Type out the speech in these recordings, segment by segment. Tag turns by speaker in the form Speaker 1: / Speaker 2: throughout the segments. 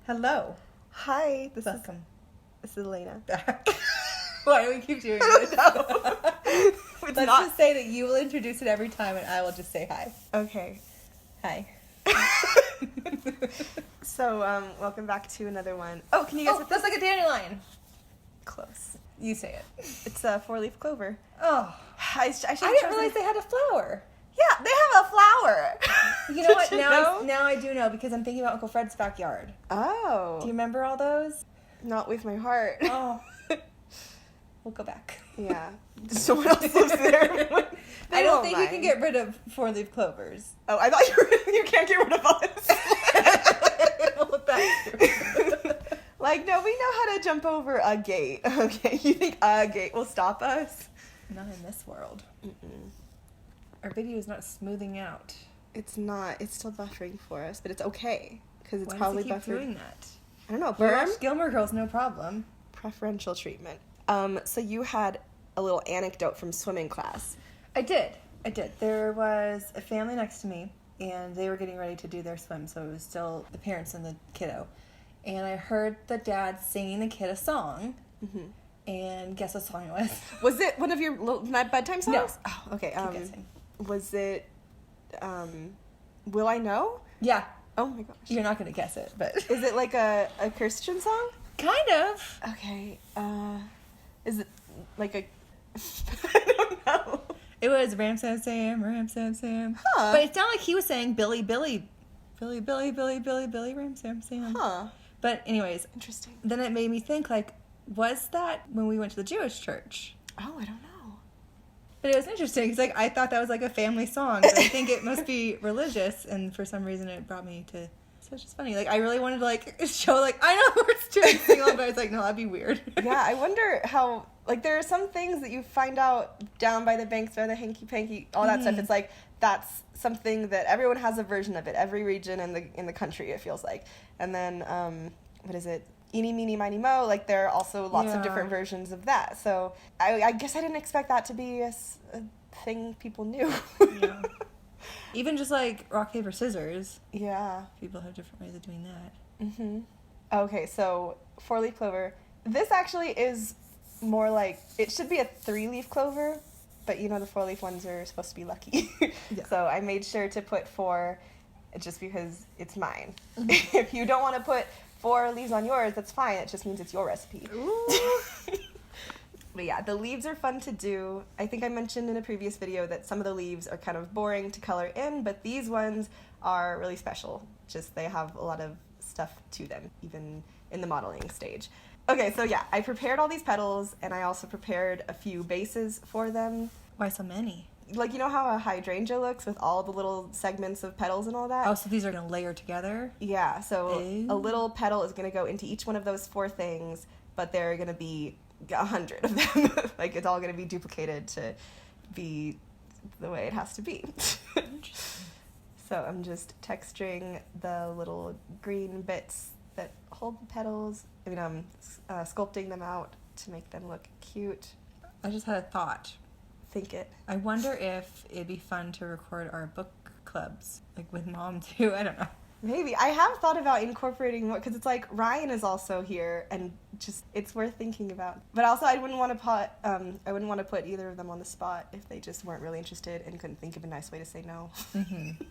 Speaker 1: Hello.
Speaker 2: Hi,
Speaker 1: Welcome.
Speaker 2: This is Elena.
Speaker 1: Why do we keep doing this?
Speaker 2: Let's
Speaker 1: just say that you will introduce it every time and I will just say hi.
Speaker 2: Okay.
Speaker 1: Hi.
Speaker 2: So, welcome back to another one. Oh, can you guess what
Speaker 1: that's like a dandelion.
Speaker 2: Close.
Speaker 1: You say it.
Speaker 2: It's a four-leaf clover.
Speaker 1: Oh.
Speaker 2: I
Speaker 1: didn't realize they had a flower.
Speaker 2: Yeah, they have a flower.
Speaker 1: You know what?
Speaker 2: Did you know?
Speaker 1: Now I do know because I'm thinking about Uncle Fred's backyard.
Speaker 2: Oh.
Speaker 1: Do you remember all those?
Speaker 2: Not with my heart.
Speaker 1: Oh. We'll go back.
Speaker 2: Yeah. Someone else lives there.
Speaker 1: I don't think you can get rid of four-leaf clovers.
Speaker 2: Oh, I thought you can't get rid of us.
Speaker 1: Well, that's true.
Speaker 2: Like, no, we know how to jump over a gate. Okay, you think a gate will stop us?
Speaker 1: Not in this world.
Speaker 2: Mm-mm.
Speaker 1: Our video is not smoothing out.
Speaker 2: It's not. It's still buffering for us, but it's okay because it's
Speaker 1: Why
Speaker 2: probably
Speaker 1: does it keep
Speaker 2: buffering.
Speaker 1: doing that?
Speaker 2: I don't know.
Speaker 1: We
Speaker 2: Berm?
Speaker 1: watched Gilmore Girls, no problem.
Speaker 2: Preferential treatment. So you had a little anecdote from swimming class.
Speaker 1: I did. There was a family next to me, and they were getting ready to do their swim, so it was still the parents and the kiddo. And I heard the dad singing the kid a song, and guess what song it was?
Speaker 2: Was it one of your little bedtime songs?
Speaker 1: No.
Speaker 2: Oh, okay.
Speaker 1: Keep guessing.
Speaker 2: Was it, Will I Know?
Speaker 1: Yeah.
Speaker 2: Oh my gosh.
Speaker 1: You're not going to guess it, but...
Speaker 2: Is it like a Christian song?
Speaker 1: Kind of.
Speaker 2: Okay. Is it like a... I don't know.
Speaker 1: It was Ram Sam Sam, Ram Sam Sam.
Speaker 2: Huh.
Speaker 1: But it sounded like he was saying Billy, Billy, Billy, Billy, Billy, Billy, Billy, Ram Sam Sam.
Speaker 2: Huh.
Speaker 1: But anyways,
Speaker 2: Interesting.
Speaker 1: then it made me think, like, was that when we went to the Jewish church?
Speaker 2: Oh, I don't know.
Speaker 1: But it was interesting because, like, I thought that was like a family song, but I think it must be religious, and for some reason it brought me to. So it's just funny. Like, I really wanted to like show, like, I know words to it, sing along, but I was like, no, that'd be weird.
Speaker 2: Yeah, I wonder how. Like, there are some things that you find out down by the banks, by the hanky-panky, all that stuff. It's like, that's something that everyone has a version of it. Every region in the country, it feels like. And then, what is it? Eeny, meeny, miny, mo. Like, there are also lots of different versions of that. So, I guess I didn't expect that to be a thing people knew.
Speaker 1: Yeah. Even just, like, rock, paper, scissors.
Speaker 2: Yeah.
Speaker 1: People have different ways of doing that.
Speaker 2: Mm-hmm. Okay, so, four-leaf clover. This actually is... more like, it should be a three-leaf clover, but you know the four-leaf ones are supposed to be lucky. Yeah. So I made sure to put 4 just because it's mine. Mm-hmm. If you don't want to put 4 leaves on yours, that's fine. It just means it's your recipe. Ooh. But yeah, the leaves are fun to do. I think I mentioned in a previous video that some of the leaves are kind of boring to color in, but these ones are really special. Just they have a lot of stuff to them, even in the modeling stage. Okay, so yeah, I prepared all these petals, and I also prepared a few bases for them.
Speaker 1: Why so many?
Speaker 2: Like, you know how a hydrangea looks with all the little segments of petals and all that?
Speaker 1: Oh, so these are going to layer together?
Speaker 2: Yeah, so a little petal is going to go into each one of those 4 things, but there are going to be 100 of them. Like, it's all going to be duplicated to be the way it has to be.
Speaker 1: Interesting.
Speaker 2: So I'm just texturing the little green bits that hold the petals. I mean, sculpting them out to make them look cute.
Speaker 1: I just had a thought.
Speaker 2: Think it.
Speaker 1: I wonder if it'd be fun to record our book clubs, like with Mom too. I don't know.
Speaker 2: Maybe. I have thought about incorporating more, because it's like Ryan is also here, and just it's worth thinking about. But also, I wouldn't want to put either of them on the spot if they just weren't really interested and couldn't think of a nice way to say no. Mm-hmm.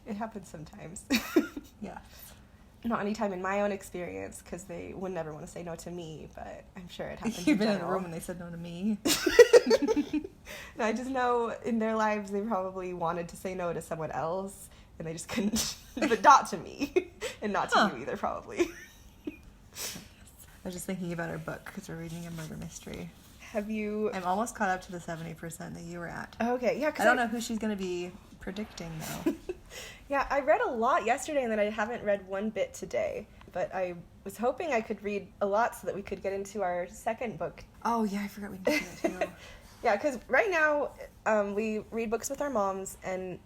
Speaker 2: It happens sometimes.
Speaker 1: Yeah.
Speaker 2: Not anytime in my own experience, because they would never want to say no to me, but I'm sure it happens.
Speaker 1: You've been in a room and they said no to me.
Speaker 2: No, I just know in their lives they probably wanted to say no to someone else, and they just couldn't. But not to me, and not to you either, probably.
Speaker 1: I was just thinking about our book, because we're reading a murder mystery.
Speaker 2: Have you...
Speaker 1: I'm almost caught up to the 70% that you were at.
Speaker 2: Okay, yeah.
Speaker 1: I don't know who she's going to be predicting, though.
Speaker 2: Yeah, I read a lot yesterday, and then I haven't read one bit today. But I was hoping I could read a lot so that we could get into our second book.
Speaker 1: Oh, yeah, I forgot we did that, too.
Speaker 2: Yeah, because right now, we read books with our moms, and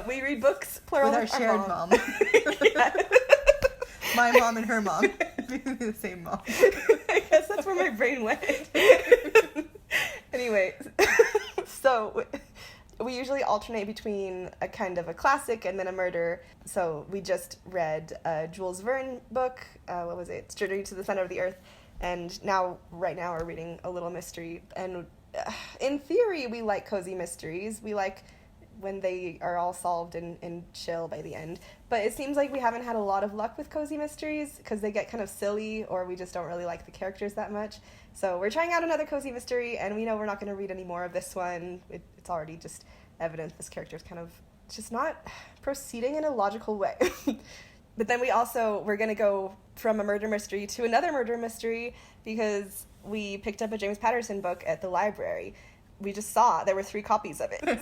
Speaker 2: we read books, plural,
Speaker 1: with our shared mom. My mom and her mom. The same mom.
Speaker 2: I guess that's where my brain went. Anyway, so we usually alternate between a kind of a classic and then a murder. So we just read a Jules Verne book. What was it? Journey to the Center of the Earth. And right now we're reading a little mystery. And in theory, we like cozy mysteries. We like when they are all solved and chill by the end. But it seems like we haven't had a lot of luck with cozy mysteries because they get kind of silly, or we just don't really like the characters that much. So we're trying out another cozy mystery, and we know we're not going to read any more of this one. It's already just evident this character is kind of just not proceeding in a logical way. But then we're going to go from a murder mystery to another murder mystery because we picked up a James Patterson book at the library. We just saw there were 3 copies of it.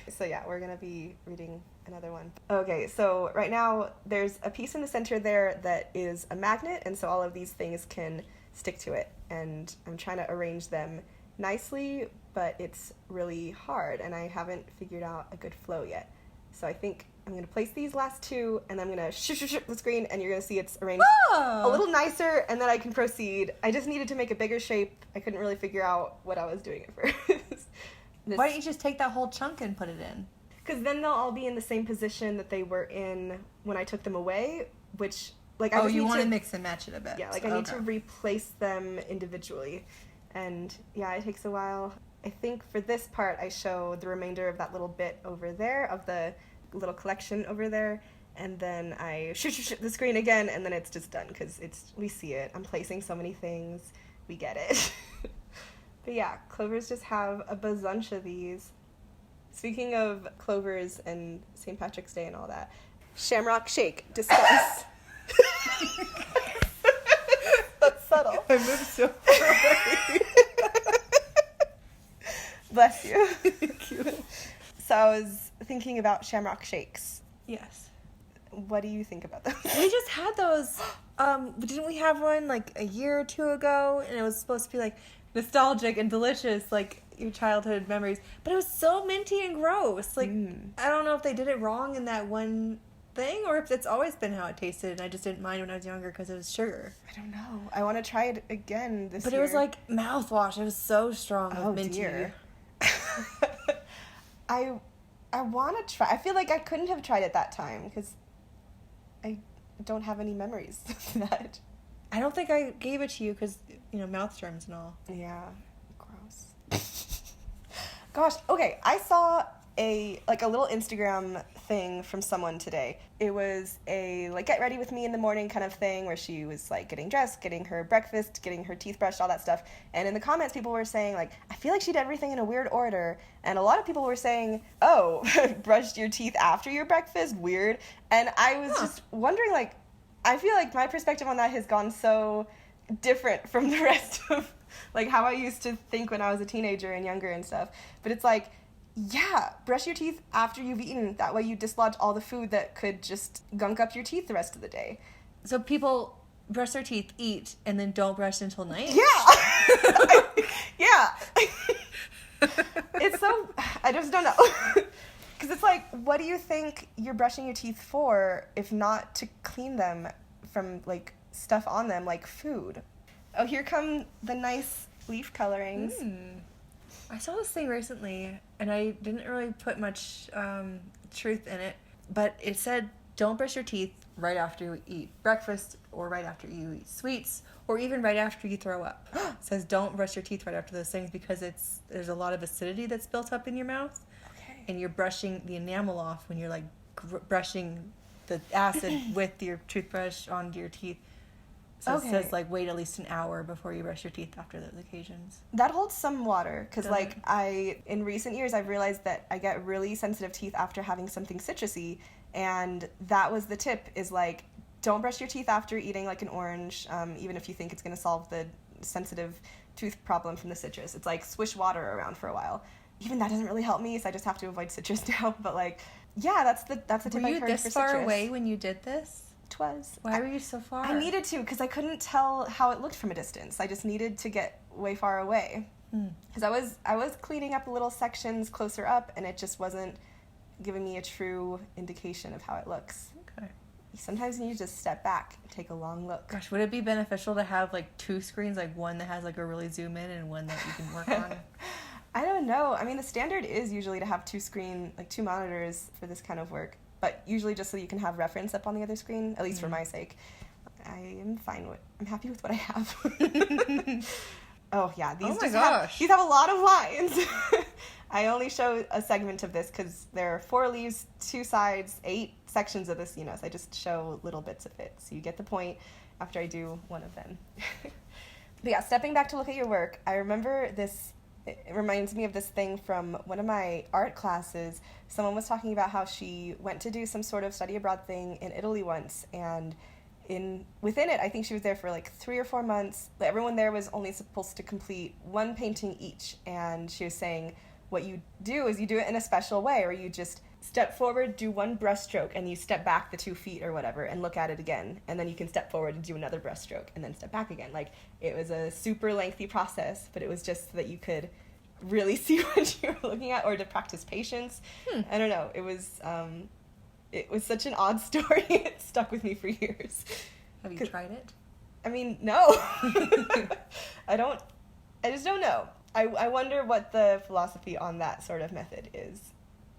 Speaker 2: So yeah, we're going to be reading another one. Okay, so right now there's a piece in the center there that is a magnet, and so all of these things can stick to it. And I'm trying to arrange them nicely, but it's really hard, and I haven't figured out a good flow yet. So I think I'm going to place these last 2, and I'm going to shoot the screen, and you're going to see it's arranged a little nicer, and then I can proceed. I just needed to make a bigger shape. I couldn't really figure out what I was doing at first.
Speaker 1: Why don't you just take that whole chunk and put it in?
Speaker 2: Because then they'll all be in the same position that they were in when I took them away, which, like, I
Speaker 1: just
Speaker 2: need to...
Speaker 1: you want to mix and match it a bit.
Speaker 2: Yeah, like, I need to replace them individually. And, yeah, it takes a while. I think for this part, I show the remainder of that little bit over there, of the little collection over there, and then I shoot the screen again, and then it's just done, because we see it. I'm placing so many things. We get it. But yeah, clovers just have a bazunch of these. Speaking of clovers and St. Patrick's Day and all that, shamrock shake, discuss. That's subtle.
Speaker 1: I moved so far away.
Speaker 2: Bless you.
Speaker 1: Thank you.
Speaker 2: So I was thinking about shamrock shakes.
Speaker 1: Yes.
Speaker 2: What do you think about those?
Speaker 1: We just had those. Didn't we have one like a year or 2 ago? And it was supposed to be like nostalgic and delicious, like your childhood memories. But it was so minty and gross. Like, I don't know if they did it wrong in that one thing, or if it's always been how it tasted, and I just didn't mind when I was younger because it was sugar.
Speaker 2: I don't know. I want to try it again this year.
Speaker 1: But it was like mouthwash. It was so strong with minty.
Speaker 2: Dear. I want to try. I feel like I couldn't have tried it that time because I don't have any memories of that.
Speaker 1: I don't think I gave it to you because, mouth germs and all.
Speaker 2: Yeah. Gross. Gosh, okay. I saw a little Instagram thing from someone today. It was a get ready with me in the morning kind of thing where she was getting dressed, getting her breakfast, getting her teeth brushed, all that stuff. And in the comments people were saying I feel like she did everything in a weird order. And a lot of people were saying, oh, brushed your teeth after your breakfast? Weird. And I was just wondering I feel like my perspective on that has gone so different from the rest of how I used to think when I was a teenager and younger and stuff. But it's yeah, brush your teeth after you've eaten. That way you dislodge all the food that could just gunk up your teeth the rest of the day.
Speaker 1: So people brush their teeth, eat, and then don't brush until night?
Speaker 2: Yeah. Yeah. It's so... I just don't know. Because it's what do you think you're brushing your teeth for if not to clean them from, stuff on them, like food? Oh, here come the nice leaf colorings.
Speaker 1: I saw this thing recently, and I didn't really put much truth in it, but it said don't brush your teeth right after you eat breakfast or right after you eat sweets or even right after you throw up. It says don't brush your teeth right after those things because there's a lot of acidity that's built up in your mouth. Okay. And you're brushing the enamel off when you're brushing the acid with your toothbrush onto your teeth. So it says wait at least an hour before you brush your teeth after those occasions.
Speaker 2: That holds some water because in recent years I've realized that I get really sensitive teeth after having something citrusy, and that was the tip is don't brush your teeth after eating an orange, even if you think it's going to solve the sensitive tooth problem from the citrus. It's swish water around for a while. Even that doesn't really help me, so I just have to avoid citrus now. But yeah, that's the tip I've heard for citrus.
Speaker 1: Were you this far away when you did this?
Speaker 2: Was.
Speaker 1: Why were you so far?
Speaker 2: I needed to because I couldn't tell how it looked from a distance. I just needed to get way far away because I was cleaning up little sections closer up, and it just wasn't giving me a true indication of how it looks. Okay. Sometimes you need to just step back and take a long look.
Speaker 1: Gosh, would it be beneficial to have 2 screens, one that has a really zoom in and one that you can work on?
Speaker 2: I don't know. I mean, the standard is usually to have two monitors for this kind of work, but usually just so you can have reference up on the other screen, at least for my sake. I'm happy with what I have. Oh yeah, these these have a lot of lines. I only show a segment of this because there are 4 leaves, 2 sides, 8 sections of this, so I just show little bits of it. So you get the point after I do one of them. But yeah, stepping back to look at your work, I remember this. It reminds me of this thing from one of my art classes. Someone was talking about how she went to do some sort of study abroad thing in Italy once, and within it, I think she was there for like 3 or 4 months. Everyone there was only supposed to complete 1 painting each, and she was saying what you do is you do it in a special way, or you just step forward, do 1 brushstroke, and you step back the 2 feet or whatever and look at it again, and then you can step forward and do another brushstroke and then step back again. Like, it was a super lengthy process, but it was just so that you could really see what you were looking at, or to practice patience. I don't know. It was such an odd story. It stuck with me for years.
Speaker 1: Have you tried it?
Speaker 2: I mean, no. I just don't know. I wonder what the philosophy on that sort of method is.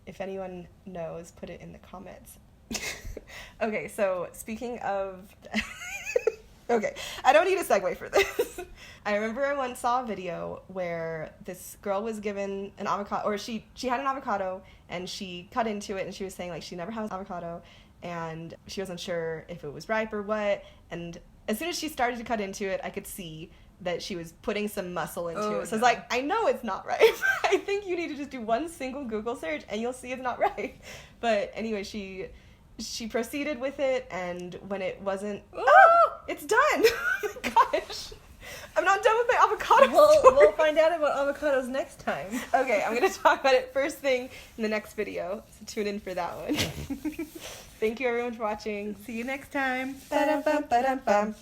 Speaker 2: If anyone knows, put it in the comments. Okay, so speaking of... Okay, I don't need a segue for this. I remember I once saw a video where this girl was given an avocado, or she had an avocado, and she cut into it, and she was saying, like, she never has avocado, and she wasn't sure if it was ripe or what, and as soon as she started to cut into it, I could see that she was putting some muscle into it. So I was like, I know it's not right. I think you need to just do 1 single Google search and you'll see it's not right. But anyway, she proceeded with it, and when it wasn't... Oh, it's done! Oh my gosh. I'm not done with my avocado story.
Speaker 1: We'll find out about avocados next time.
Speaker 2: Okay, I'm going to talk about it first thing in the next video. So tune in for that one. Thank you everyone for watching.
Speaker 1: See you next time.
Speaker 2: Ba-dum-bum, ba-dum-bum.